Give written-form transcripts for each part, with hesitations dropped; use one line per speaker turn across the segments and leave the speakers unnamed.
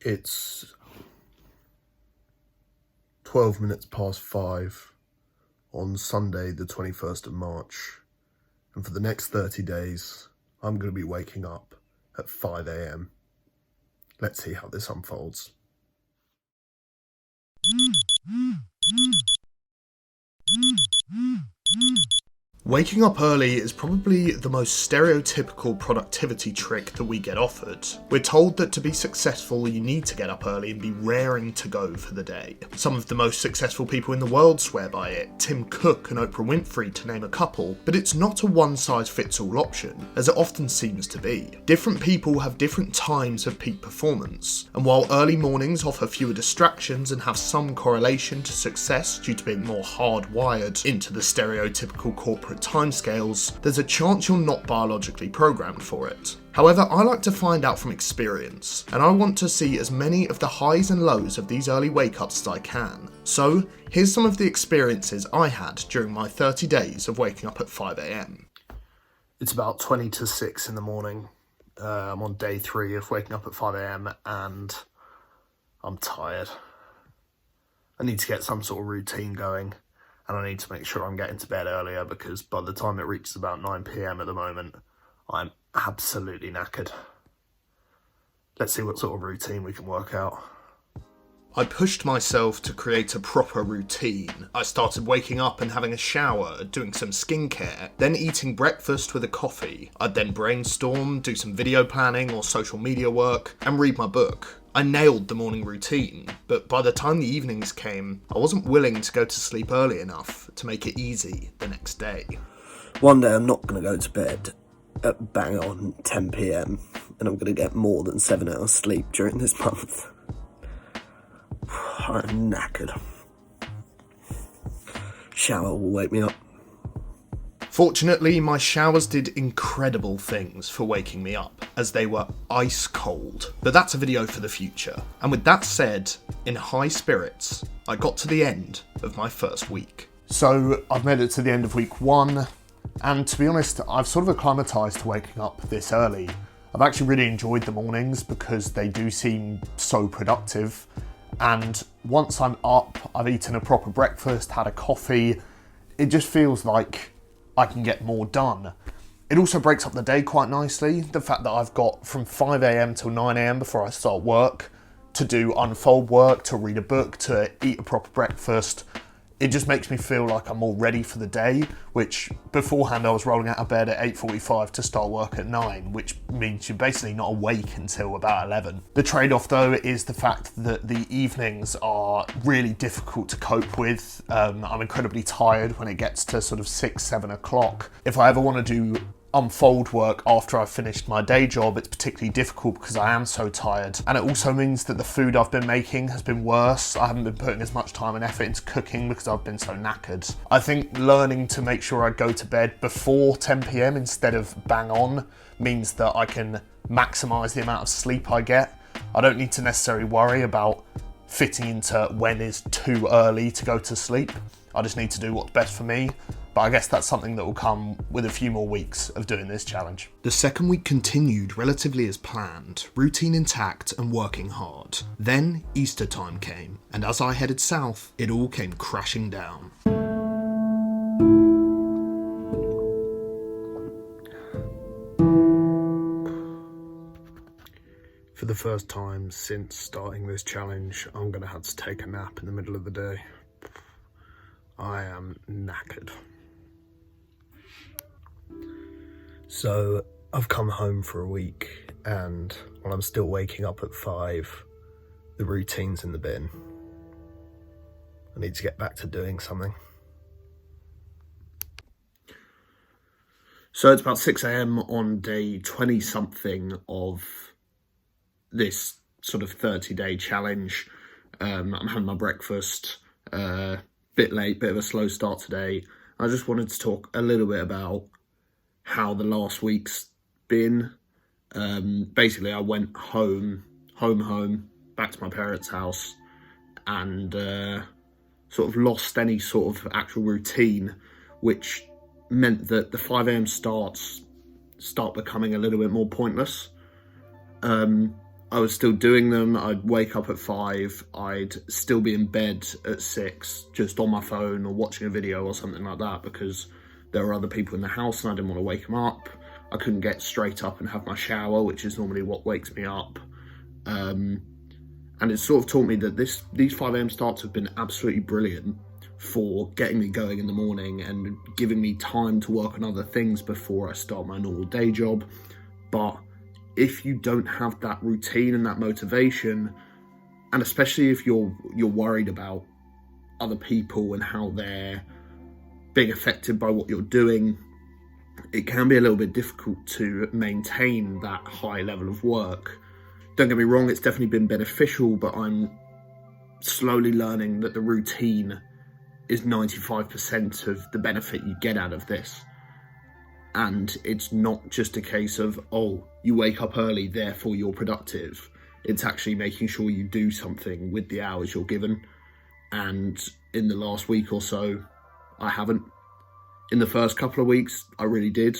It's 12 minutes past 5 on Sunday, the 21st of March. And for the next 30 days, I'm going to be waking up at 5 a.m. Let's see how this unfolds. Waking up early is probably the most stereotypical productivity trick that we get offered. We're told that to be successful you need to get up early and be raring to go for the day. Some of the most successful people in the world swear by it, Tim Cook and Oprah Winfrey to name a couple, but it's not a one-size-fits-all option, as it often seems to be. Different people have different times of peak performance, and while early mornings offer fewer distractions and have some correlation to success due to being more hardwired into the stereotypical corporate timescales, there's a chance you're not biologically programmed for it. However, I like to find out from experience, and I want to see as many of the highs and lows of these early wake-ups as I can. So, here's some of the experiences I had during my 30 days of waking up at 5 a.m. It's about 20 to 6 in the morning. I'm on day 3 of waking up at 5 a.m. and I'm tired. I need to get some sort of routine going. And I need to make sure I'm getting to bed earlier because by the time it reaches about 9 p.m. at the moment, I'm absolutely knackered. Let's see what sort of routine we can work out. I pushed myself to create a proper routine. I started waking up and having a shower, doing some skincare, then eating breakfast with a coffee. I'd then brainstorm, do some video planning or social media work, and read my book. I nailed the morning routine, but by the time the evenings came, I wasn't willing to go to sleep early enough to make it easy the next day.
One day I'm not going to go to bed at bang on 10 p.m. and I'm going to get more than 7 hours sleep during this month. I'm knackered. Shower will wake me up.
Fortunately, my showers did incredible things for waking me up, as they were ice cold. But that's a video for the future. And with that said, in high spirits, I got to the end of my first week. So I've made it to the end of week 1, and to be honest, I've sort of acclimatised to waking up this early. I've actually really enjoyed the mornings because they do seem so productive. And once I'm up, I've eaten a proper breakfast, had a coffee, it just feels like I can get more done. It also breaks up the day quite nicely. The fact that I've got from 5 a.m. till 9 a.m. before I start work, to do unfold work, to read a book, to eat a proper breakfast, it just makes me feel like I'm all ready for the day, which beforehand I was rolling out of bed at 8:45 to start work at 9, which means you're basically not awake until about 11. The trade-off though is the fact that the evenings are really difficult to cope with. I'm incredibly tired when it gets to sort of 6, 7 o'clock. If I ever want to do unfold work after I've finished my day job, it's particularly difficult because I am so tired. And it also means that the food I've been making has been worse. I haven't been putting as much time and effort into cooking because I've been so knackered. I think learning to make sure I go to bed before 10 p.m. instead of bang on means that I can maximise the amount of sleep I get. I don't need to necessarily worry about fitting into when is too early to go to sleep. I just need to do what's best for me. But I guess that's something that will come with a few more weeks of doing this challenge. The second week continued relatively as planned, routine intact and working hard. Then Easter time came, and as I headed south, it all came crashing down. For the first time since starting this challenge, I'm going to have to take a nap in the middle of the day. I am knackered. So I've come home for a week and while I'm still waking up at 5, the routine's in the bin. I need to get back to doing something. So it's about 6 a.m. on day 20 something of this sort of 30-day challenge. I'm having my breakfast, bit late, bit of a slow start today. I just wanted to talk a little bit about how the last week's been. Basically, I went home, back to my parents' house, and sort of lost any sort of actual routine, which meant that the 5 a.m. starts start becoming a little bit more pointless. I was still doing them. I'd wake up at 5, I'd still be in bed at 6, just on my phone or watching a video or something like that, because there were other people in the house and I didn't want to wake them up. I couldn't get straight up and have my shower, which is normally what wakes me up. And it sort of taught me that these 5 a.m. starts have been absolutely brilliant for getting me going in the morning and giving me time to work on other things before I start my normal day job. But if you don't have that routine and that motivation, and especially if you're worried about other people and how they're being affected by what you're doing, it can be a little bit difficult to maintain that high level of work. Don't get me wrong, it's definitely been beneficial, but I'm slowly learning that the routine is 95% of the benefit you get out of this. And it's not just a case of, oh, you wake up early, therefore you're productive. It's actually making sure you do something with the hours you're given. And in the last week or so, I haven't. In the first couple of weeks, I really did.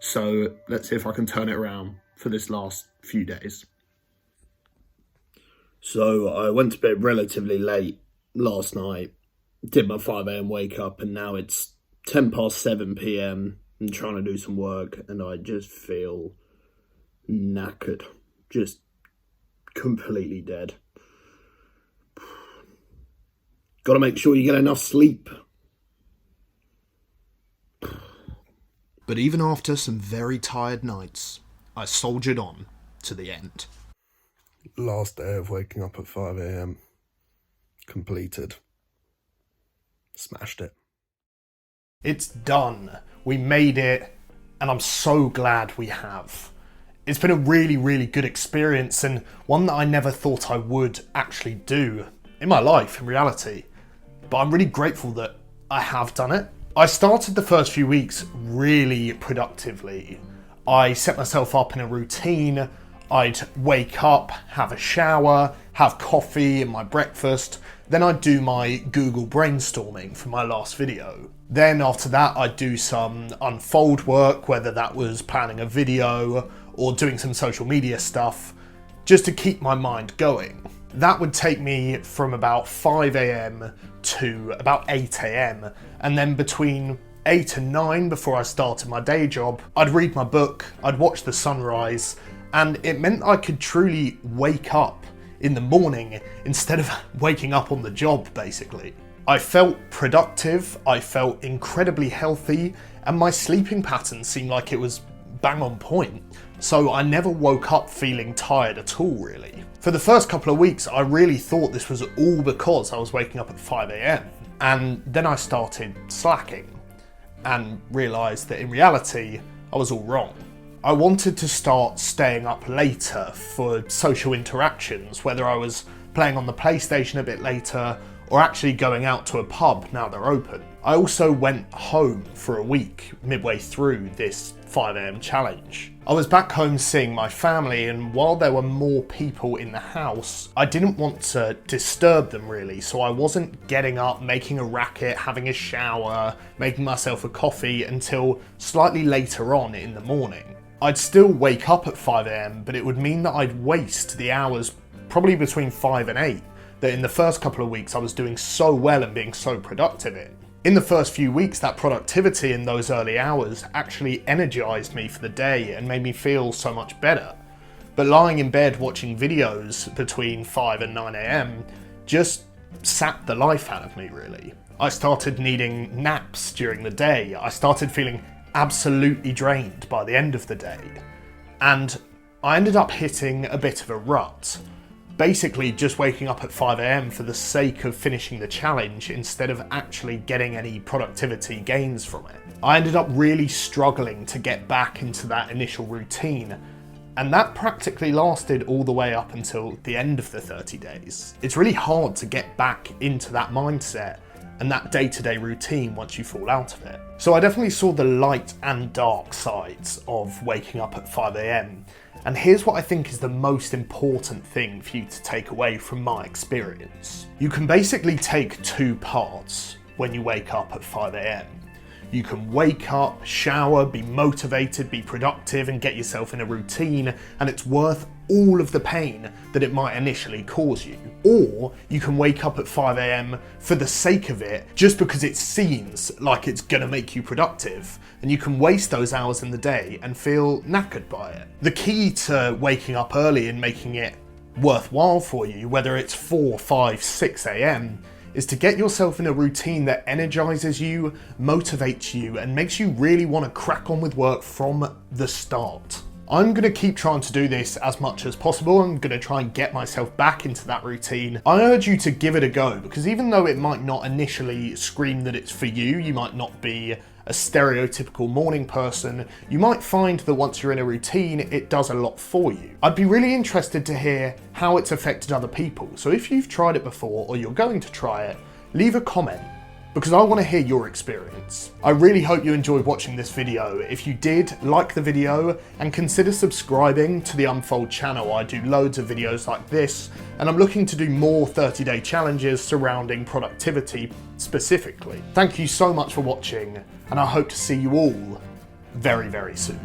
So let's see if I can turn it around for this last few days. So I went to bed relatively late last night, did my 5 a.m. wake up, and now it's 10 past 7 p.m. I'm trying to do some work, and I just feel knackered, just completely dead. Got to make sure you get enough sleep. But even after some very tired nights, I soldiered on to the end.
Last day of waking up at 5 a.m. completed. Smashed it.
It's done. We made it, and I'm so glad we have. It's been a really, really good experience, and one that I never thought I would actually do in my life, in reality. But I'm really grateful that I have done it. I started the first few weeks really productively. I set myself up in a routine. I'd wake up, have a shower, have coffee and my breakfast. Then I'd do my Google brainstorming for my last video. Then after that, I'd do some unfold work, whether that was planning a video or doing some social media stuff, just to keep my mind going. That would take me from about 5 a.m. to about 8 a.m. And then between 8 and 9, before I started my day job, I'd read my book, I'd watch the sunrise, and it meant I could truly wake up in the morning instead of waking up on the job, basically. I felt productive, I felt incredibly healthy, and my sleeping pattern seemed like it was bang on point. So I never woke up feeling tired at all, really. For the first couple of weeks, I really thought this was all because I was waking up at 5 a.m. And then I started slacking and realised that in reality, I was all wrong. I wanted to start staying up later for social interactions, whether I was playing on the PlayStation a bit later or actually going out to a pub now they're open. I also went home for a week midway through this 5 a.m. challenge. I was back home seeing my family, and while there were more people in the house, I didn't want to disturb them really, so I wasn't getting up, making a racket, having a shower, making myself a coffee until slightly later on in the morning. I'd still wake up at 5 a.m, but it would mean that I'd waste the hours probably between 5 and 8 that in the first couple of weeks I was doing so well and being so productive in. In the first few weeks, that productivity in those early hours actually energized me for the day and made me feel so much better. But lying in bed watching videos between 5 and 9 a.m. just sapped the life out of me, really. I started needing naps during the day. I started feeling absolutely drained by the end of the day. And I ended up hitting a bit of a rut. Basically just waking up at 5 a.m. for the sake of finishing the challenge instead of actually getting any productivity gains from it. I ended up really struggling to get back into that initial routine, and that practically lasted all the way up until the end of the 30 days. It's really hard to get back into that mindset and that day-to-day routine once you fall out of it. So I definitely saw the light and dark sides of waking up at 5 a.m. And here's what I think is the most important thing for you to take away from my experience. You can basically take two parts when you wake up at 5 a.m. You can wake up, shower, be motivated, be productive, and get yourself in a routine, and it's worth all of the pain that it might initially cause you. Or you can wake up at 5 a.m. for the sake of it, just because it seems like it's gonna make you productive, and you can waste those hours in the day and feel knackered by it. The key to waking up early and making it worthwhile for you, whether it's 4, 5, 6 a.m, is to get yourself in a routine that energizes you, motivates you, and makes you really want to crack on with work from the start. I'm going to keep trying to do this as much as possible. I'm going to try and get myself back into that routine. I urge you to give it a go, because even though it might not initially scream that it's for you, you might not be a stereotypical morning person, you might find that once you're in a routine, it does a lot for you. I'd be really interested to hear how it's affected other people. So if you've tried it before or you're going to try it, leave a comment, because I want to hear your experience. I really hope you enjoyed watching this video. If you did, like the video and consider subscribing to the Unfold channel. I do loads of videos like this, and I'm looking to do more 30-day challenges surrounding productivity specifically. Thank you so much for watching, and I hope to see you all very, very soon.